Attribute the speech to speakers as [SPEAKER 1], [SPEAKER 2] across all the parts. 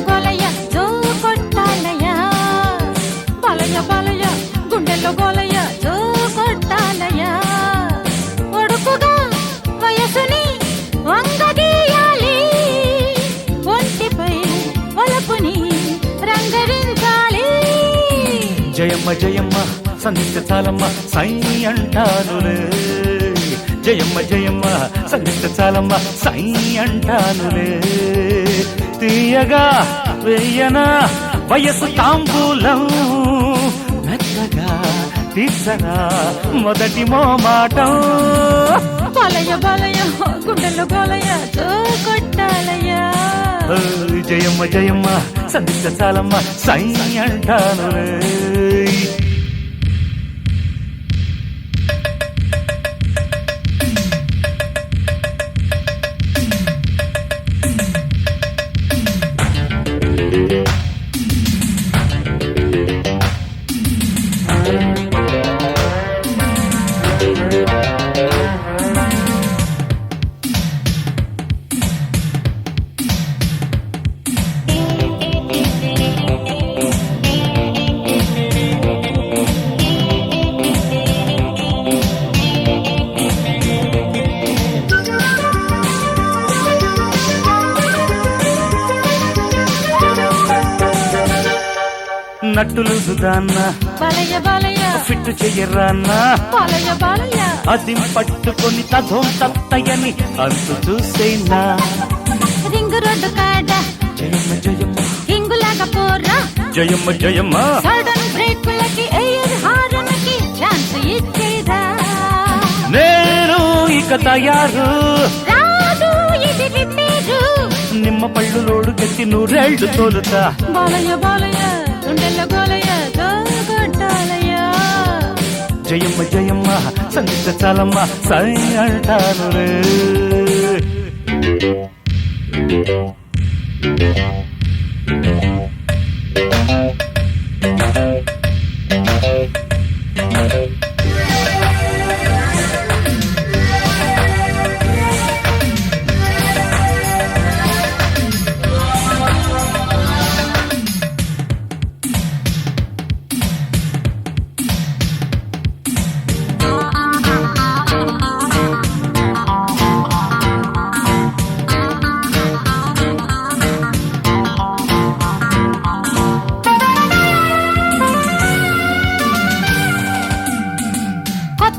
[SPEAKER 1] గోలయ్య జో కొట్టాలయ్య బాలయ్య బాలయ్య గుండెల్లో గోలయ్య జో కొట్టాలయ్య ఒడుకుగా వయసుని వంగదీయాలి ఒంటిపై వలపుని రంగరించాలి
[SPEAKER 2] జయమ్మ జయమ్మ సంధిస్తే చాలమ్మ సై అంటానులే జయమ్మ జయమ్మ సంధిస్తే చాలమ్మ సై అంటానులే తీయగా వెయ్యనా వయసు తాంబూలం మెత్తగా తీసరా మొదటి మోమాటం
[SPEAKER 1] బాలయ్య బాలయ్య గుండెల్లో గోలయ్య జో కొట్టాలయ్య
[SPEAKER 2] జయమ్మ జయమ్మ సంధిస్తే చాలమ్మ సై అంటానులే నట్టులు సుదాన్న
[SPEAKER 1] బాలయ్య బాలయ్య
[SPEAKER 2] ఫిట్టు చెయ్యరాన్న
[SPEAKER 1] బాలయ్య బాలయ్య
[SPEAKER 2] అది పట్టుకొని తధోం తత్తయని అంతు చూసేనా
[SPEAKER 1] రింగు రోడ్డు కాడ
[SPEAKER 2] జయమ్మ జయమ్మ
[SPEAKER 1] హింగులాగా పోరా
[SPEAKER 2] జయమ్మ జయమ్మ
[SPEAKER 1] సడన్ బ్రేకులకి ఎయిర్ హారన్కి ఛాన్స్ ఇచ్చేదా
[SPEAKER 2] నేను ఇక తయారు
[SPEAKER 1] రాదు ఇది రిపేరు
[SPEAKER 2] నిమ్మ పళ్ళు లోడు గట్టి నూరేళ్లు తోలుతా
[SPEAKER 1] బాలయ్య బాలయ్య గుండెల్లో గోలయ్య జో కొట్టాలయ్య
[SPEAKER 2] జయమ్మ జయమ్మ సంధిస్తే చాలమ్మ సై అంటానులే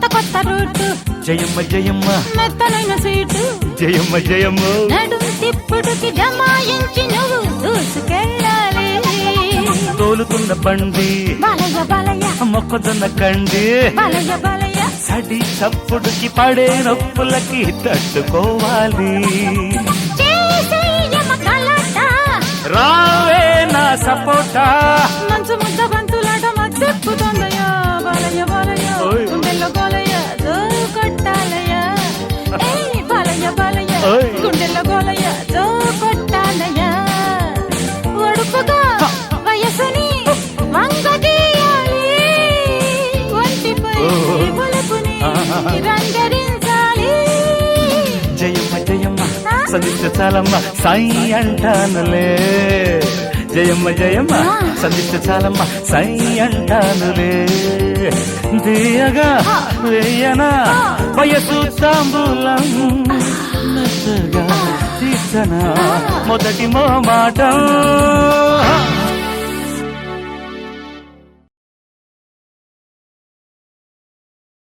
[SPEAKER 1] కొత్త రూటు
[SPEAKER 2] జయమ్మ జయమ్మ
[SPEAKER 1] మెత్తనైన సీటు
[SPEAKER 2] జయమ్మ జయమ్మ
[SPEAKER 1] నడుం తిప్పుడుకి జమాయించి నువ్వు దూసుకెళ్ళాలి
[SPEAKER 2] తోలుతున్న బండి
[SPEAKER 1] బాలయ్య బాలయ్య
[SPEAKER 2] మొక్కజొన్న కండి
[SPEAKER 1] బాలయ్య బాలయ్య
[SPEAKER 2] సడి చప్పుడుకి పడే నొప్పులకి తట్టుకోవాలి
[SPEAKER 1] చేసేయమ కలట
[SPEAKER 2] రావే నా సపోటా
[SPEAKER 1] మంచు ముద్ద బంతులాట మద్దెక్కుతుందయ్యా బాలయ్య బాలయ్య
[SPEAKER 2] ఓయ్.
[SPEAKER 1] గుండెల్లో గోలయ్య జో కొట్టాలయ్య ఏయ్ బాలయ్య బాలయ్య
[SPEAKER 2] ఓయ్.
[SPEAKER 1] గుండెల్లో గోలయ్య జో కొట్టాలయ్య ఒడుపుగా వయసుని వంగదీయాలి ఒంటిపై
[SPEAKER 2] ఓ.
[SPEAKER 1] బలపుని
[SPEAKER 2] ఆహా.
[SPEAKER 1] రంగరించాలి
[SPEAKER 2] జయమ్మ జయమ్మ సంధిస్తే చాలమ్మ సై అంటానులే జయమ్మ జయమ్మ సంధిస్తే చాలమ్మ సై అంటానులే దియగా వేయనా వయసు తాంబూలం మెత్తగా తీసనా మొదటి మోమాటం